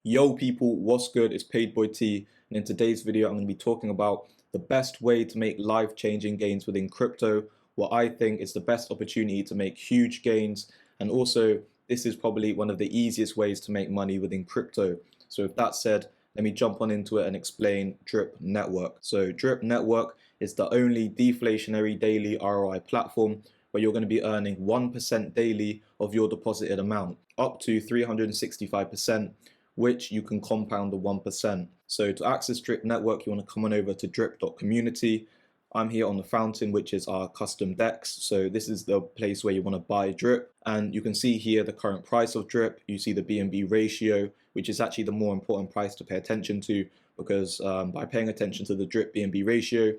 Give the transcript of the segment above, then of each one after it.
Yo people, what's good? It's Paid Boy T, and in today's video I'm going to be talking about the best way to make life-changing gains within crypto, what I think is the best opportunity to make huge gains, and also this is probably one of the easiest ways to make money within crypto. So with that said, let me jump on into it and explain Drip Network. So Drip Network is the only deflationary daily ROI platform where you're going to be earning 1% daily of your deposited amount, up to 365%, which you can compound the 1%. So to access Drip Network, you want to come on over to drip.community. I'm here on the fountain, which is our custom DEX. So this is the place where you want to buy Drip. And you can see here the current price of Drip. You see the BNB ratio, which is actually the more important price to pay attention to, because by paying attention to the Drip BNB ratio,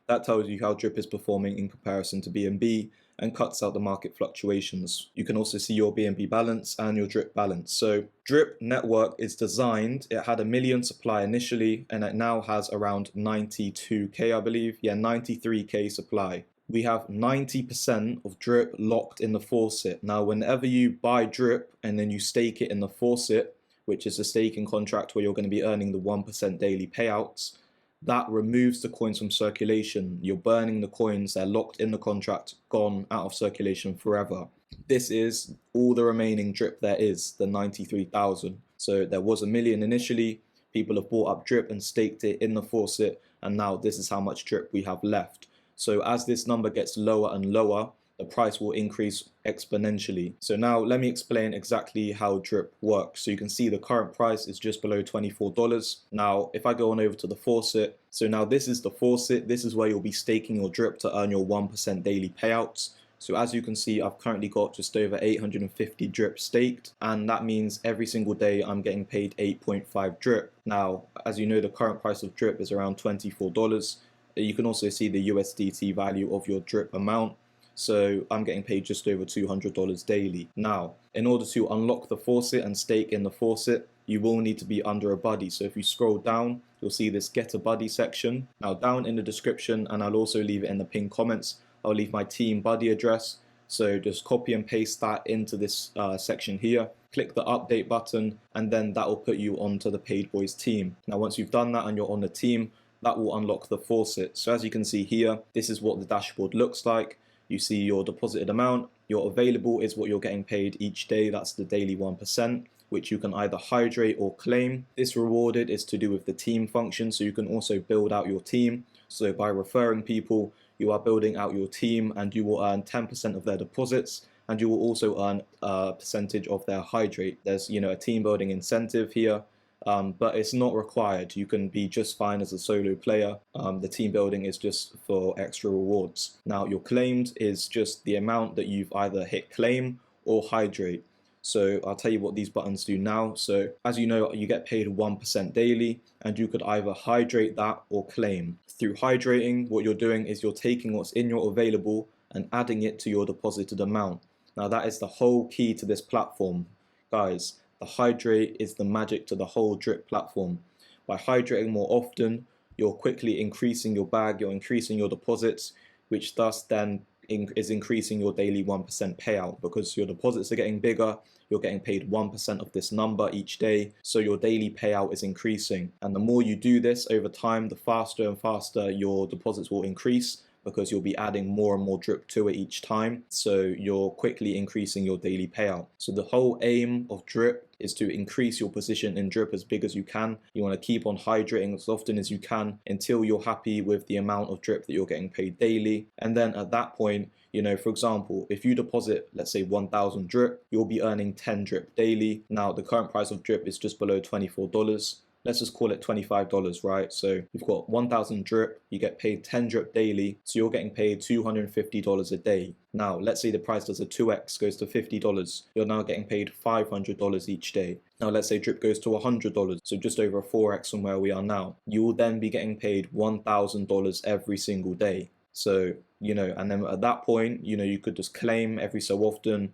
that tells you how Drip is performing in comparison to BNB and cuts out the market fluctuations. You can also see your BNB balance and your Drip balance. So Drip Network is designed, it had 1 million supply initially, and it now has around 92k, I believe. Yeah, 93k supply. We have 90% of Drip locked in the faucet. Now, whenever you buy Drip and then you stake it in the faucet, which is a staking contract where you're going to be earning the 1% daily payouts, that removes the coins from circulation. You're burning the coins, they're locked in the contract, gone out of circulation forever. This is all the remaining Drip there is, the 93,000. So there was 1 million initially, people have bought up Drip and staked it in the faucet, and now this is how much Drip we have left. So as this number gets lower and lower, the price will increase exponentially. So now let me explain exactly how Drip works. So you can see the current price is just below $24. Now, if I go on over to the faucet, so now this is the faucet. This is where you'll be staking your Drip to earn your 1% daily payouts. So as you can see, I've currently got just over 850 Drip staked, and that means every single day I'm getting paid 8.5 Drip. Now, as you know, the current price of Drip is around $24. You can also see the USDT value of your Drip amount. So I'm getting paid just over $200 daily. Now, in order to unlock the faucet and stake in the faucet, you will need to be under a buddy. So if you scroll down, you'll see this get a buddy section. Now down in the description, and I'll also leave it in the pinned comments, I'll leave my team buddy address. So just copy and paste that into this section here. Click the update button, and then that will put you onto the Paid Boys team. Now once you've done that and you're on the team, that will unlock the faucet. So as you can see here, this is what the dashboard looks like. You see your deposited amount, your available is what you're getting paid each day, that's the daily 1%, which you can either hydrate or claim. This rewarded is to do with the team function, so you can also build out your team. So by referring people, you are building out your team, and you will earn 10% of their deposits, and you will also earn a percentage of their hydrate. There's, a team building incentive here. But it's not required. You can be just fine as a solo player. The team building is just for extra rewards. Now, your claimed is just the amount that you've either hit claim or hydrate. So I'll tell you what these buttons do now. So as you know, you get paid 1% daily, and you could either hydrate that or claim. Through hydrating, what you're doing is you're taking what's in your available and adding it to your deposited amount. Now, that is the whole key to this platform, guys. The hydrate is the magic to the whole Drip platform. By hydrating more often, you're quickly increasing your bag, you're increasing your deposits, which thus then is increasing your daily 1% payout, because your deposits are getting bigger, you're getting paid 1% of this number each day, so your daily payout is increasing. And the more you do this over time, the faster and faster your deposits will increase, because you'll be adding more and more Drip to it each time, so you're quickly increasing your daily payout. So the whole aim of Drip is to increase your position in Drip as big as you can. You want to keep on hydrating as often as you can until you're happy with the amount of Drip that you're getting paid daily. And then at that point, for example, if you deposit, let's say 1,000 Drip, you'll be earning 10 Drip daily. Now, the current price of Drip is just below $24. Let's just call it $25, right? So you've got 1,000 Drip, you get paid 10 Drip daily, so you're getting paid $250 a day. Now, let's say the price does a 2x, goes to $50, you're now getting paid $500 each day. Now, let's say Drip goes to $100, so just over a 4x from where we are now. You will then be getting paid $1,000 every single day. So, and then at that point, you could just claim every so often,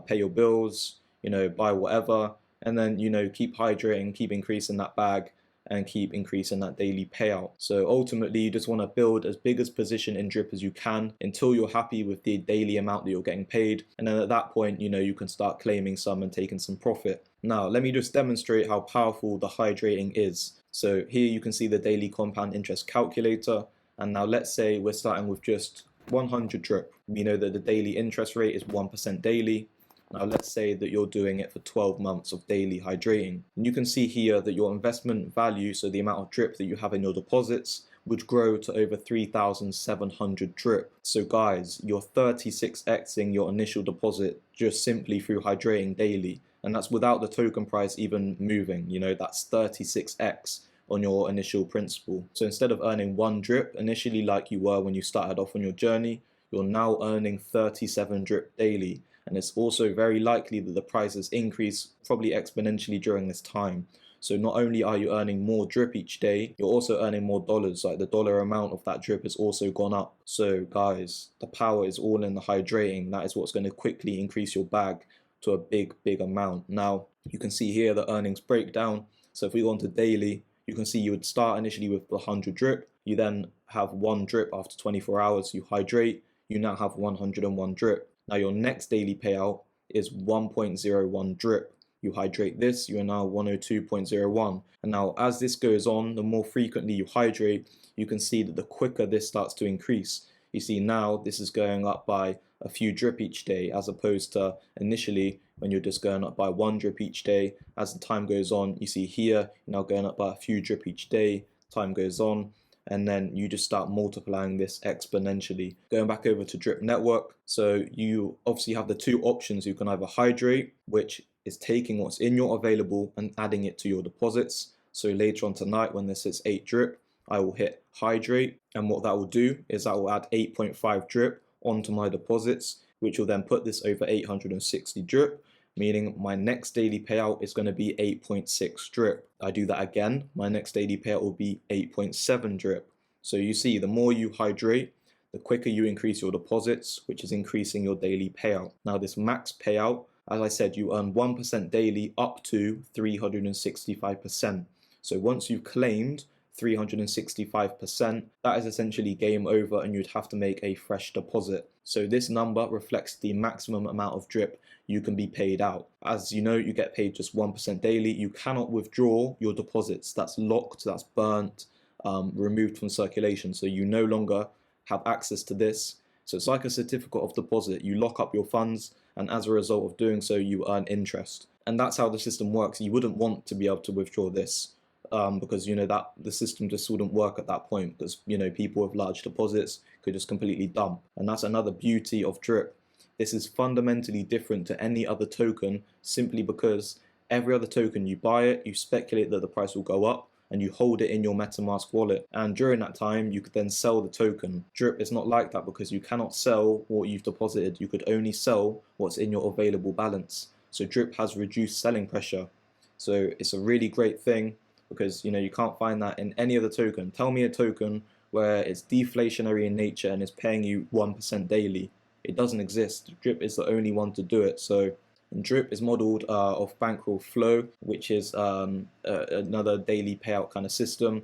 pay your bills, buy whatever, and then keep hydrating, keep increasing that bag, and keep increasing that daily payout. So ultimately, you just want to build as big a position in drip as you can until you're happy with the daily amount that you're getting paid. And then at that point, you can start claiming some and taking some profit. Now, let me just demonstrate how powerful the hydrating is. So here you can see the daily compound interest calculator. And now let's say we're starting with just 100 drip. We know that the daily interest rate is 1% daily. Now let's say that you're doing it for 12 months of daily hydrating. And you can see here that your investment value, so the amount of drip that you have in your deposits, would grow to over 3,700 drip. So guys, you're 36xing your initial deposit just simply through hydrating daily. And that's without the token price even moving. That's 36x on your initial principal. So instead of earning 1 drip initially like you were when you started off on your journey, you're now earning 37 drip daily. And it's also very likely that the prices increase probably exponentially during this time. So not only are you earning more drip each day, you're also earning more dollars. Like the dollar amount of that drip has also gone up. So guys, the power is all in the hydrating. That is what's going to quickly increase your bag to a big amount. Now you can see here the earnings breakdown. So if we go on to daily, you can see you would start initially with the 100 drip. You then have 1 drip after 24 hours. You hydrate. You now have 101 drip. Now your next daily payout is 1.01 drip. You hydrate this, you are now 102.01. And now as this goes on, the more frequently you hydrate, you can see that the quicker this starts to increase. You see now this is going up by a few drip each day, as opposed to initially when you're just going up by 1 drip each day. As the time goes on, you see here, you're now going up by a few drip each day, time goes on, and then you just start multiplying this exponentially. Going back over to Drip Network, so you obviously have the 2 options. You can either hydrate, which is taking what's in your available and adding it to your deposits. So later on tonight when this is 8 drip, I will hit hydrate, and what that will do is that will add 8.5 drip onto my deposits, which will then put this over 860 drip, meaning my next daily payout is going to be 8.6 drip. I do that again, my next daily payout will be 8.7 drip. So you see, the more you hydrate, the quicker you increase your deposits, which is increasing your daily payout. Now this max payout, as I said, you earn 1% daily up to 365%. So once you've claimed 365%, that is essentially game over and you'd have to make a fresh deposit. So this number reflects the maximum amount of drip you can be paid out. As you know, you get paid just 1% daily. You cannot withdraw your deposits. That's locked, that's burnt, removed from circulation. So you no longer have access to this. So it's like a certificate of deposit. You lock up your funds, and as a result of doing so, you earn interest. And that's how the system works. You wouldn't want to be able to withdraw this. Because that the system just wouldn't work at that point, because people with large deposits could just completely dump. And that's another beauty of drip. This is fundamentally different to any other token, simply because every other token you buy it, you speculate that the price will go up, and you hold it in your MetaMask wallet, and during that time you could then sell the token. Drip is not like that, because you cannot sell what you've deposited. You could only sell what's in your available balance. So drip has reduced selling pressure. So it's a really great thing, because you can't find that in any other token. Tell me a token where it's deflationary in nature and is paying you 1% daily. It doesn't exist. Drip is the only one to do it. So Drip is modeled off bankroll flow, which is another daily payout kind of system,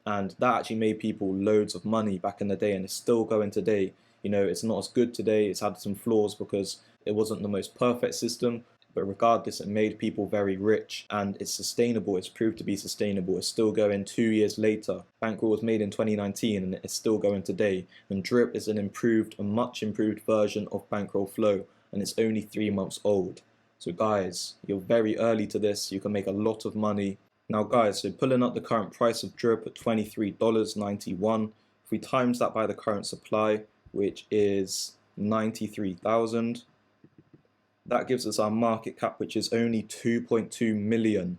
and that actually made people loads of money back in the day, and it's still going today. It's not as good today. It's had some flaws because it wasn't the most perfect system, but regardless, it made people very rich, and it's sustainable. It's proved to be sustainable. It's still going 2 years later. Bankroll was made in 2019 and it's still going today. And Drip is a much improved version of Bankroll Flow, and it's only 3 months old. So guys, you're very early to this. You can make a lot of money. Now guys, so pulling up the current price of Drip at $23.91. If we times that by the current supply, which is 93,000, that gives us our market cap, which is only 2.2 million.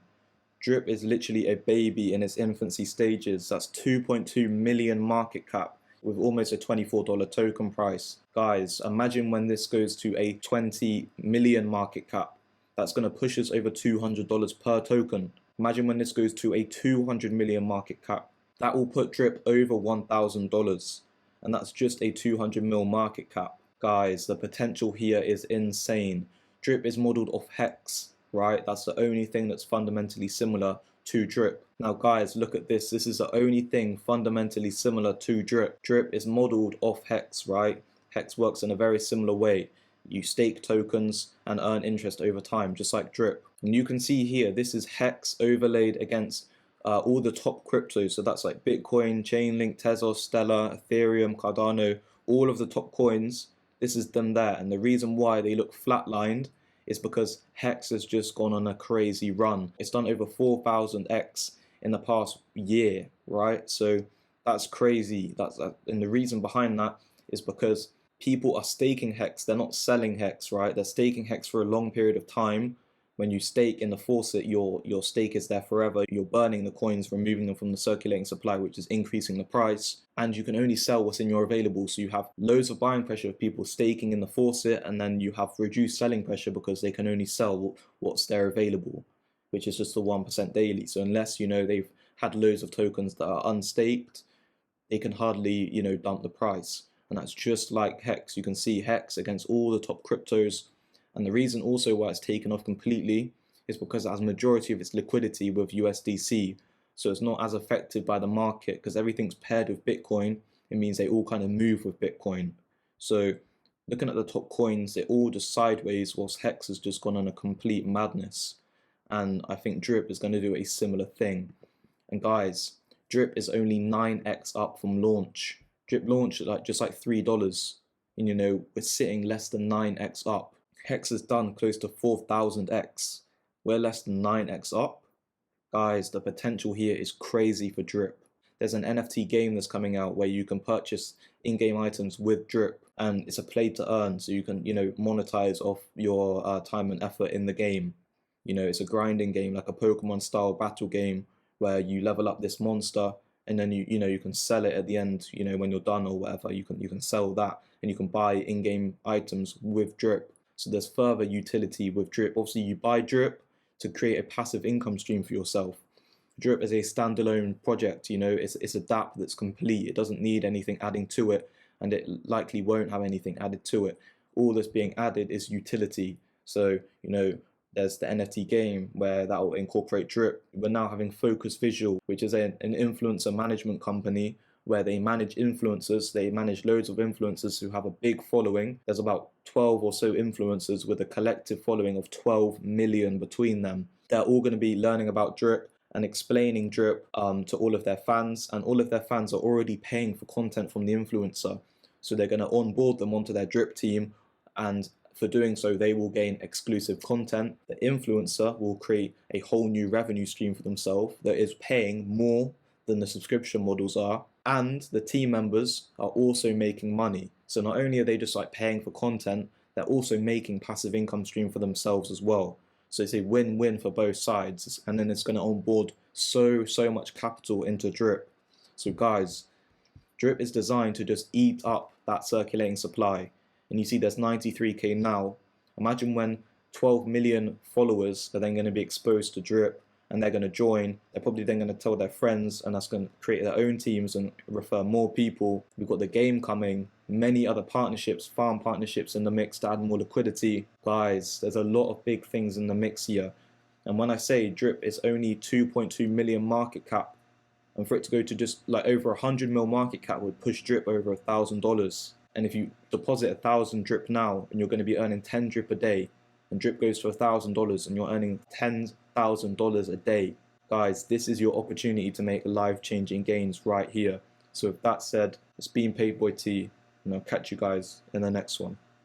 Drip is literally a baby in its infancy stages. That's 2.2 million market cap with almost a $24 token price. Guys, imagine when this goes to a 20 million market cap. That's going to push us over $200 per token. Imagine when this goes to a 200 million market cap. That will put Drip over $1,000. And that's just a 200 mil market cap. Guys, the potential here is insane. Drip is modeled off Hex, right? That's the only thing that's fundamentally similar to Drip. Now guys, look at this. This is the only thing fundamentally similar to Drip. Drip is modeled off Hex, right? Hex works in a very similar way. You stake tokens and earn interest over time, just like Drip. And you can see here, this is Hex overlaid against all the top cryptos. So that's like Bitcoin, Chainlink, Tezos, Stellar, Ethereum, Cardano, all of the top coins. This is them there. And the reason why they look flatlined is because Hex has just gone on a crazy run. It's done over 4,000x in the past year, right? So that's crazy. And the reason behind that is because people are staking Hex. They're not selling Hex, right? They're staking Hex for a long period of time. When you stake in the faucet, your stake is there forever. You're burning the coins, removing them from the circulating supply, which is increasing the price. And you can only sell what's in your available. So you have loads of buying pressure of people staking in the faucet, and then you have reduced selling pressure because they can only sell what's there available, which is just the 1% daily. So unless, they've had loads of tokens that are unstaked, they can hardly, dump the price. And that's just like Hex. You can see Hex against all the top cryptos. And the reason also why it's taken off completely is because it has majority of its liquidity with USDC. So it's not as affected by the market because everything's paired with Bitcoin. It means they all kind of move with Bitcoin. So looking at the top coins, they're all just sideways, whilst Hex has just gone on a complete madness. And I think Drip is going to do a similar thing. And guys, Drip is only 9x up from launch. Drip launched at just like $3. And we're sitting less than 9x up. Hex has done close to 4,000x. We're less than 9x up. Guys, the potential here is crazy for Drip. There's an NFT game that's coming out where you can purchase in-game items with Drip, and it's a play to earn, so you can, monetize off your time and effort in the game. It's a grinding game, like a Pokemon style battle game where you level up this monster, and then you can sell it at the end, when you're done or whatever. You can sell that, and you can buy in-game items with Drip. So there's further utility with Drip. Obviously, you buy Drip to create a passive income stream for yourself. Drip is a standalone project, it's a DAPP that's complete. It doesn't need anything adding to it, and it likely won't have anything added to it. All that's being added is utility. So, there's the NFT game where that will incorporate Drip. We're now having Focus Visual, which is an influencer management company where they manage influencers. They manage loads of influencers who have a big following. There's about 12 or so influencers with a collective following of 12 million between them. They're all going to be learning about Drip and explaining Drip to all of their fans, and all of their fans are already paying for content from the influencer. So they're going to onboard them onto their Drip team, and for doing so, they will gain exclusive content. The influencer will create a whole new revenue stream for themselves that is paying more than the subscription models are, and the team members are also making money. So not only are they just like paying for content, they're also making passive income stream for themselves as well. So it's a win-win for both sides, and then it's going to onboard so much capital into Drip. So guys, Drip is designed to just eat up that circulating supply. And you see there's 93k now. Imagine when 12 million followers are then going to be exposed to Drip, and they're going to join. They're probably then going to tell their friends, and that's going to create their own teams and refer more people. We've got the game coming, many other partnerships, farm partnerships in the mix to add more liquidity. Guys, there's a lot of big things in the mix here. And when I say Drip is only 2.2 million market cap, and for it to go to just like over 100 mil market cap would push Drip over $1,000. And if you deposit 1,000 Drip now, and you're going to be earning 10 Drip a day, and Drip goes to $1,000, and you're earning $10,000 a day, guys, this is your opportunity to make life-changing gains right here. So with that said, it's been Paid Boy T, and I'll catch you guys in the next one.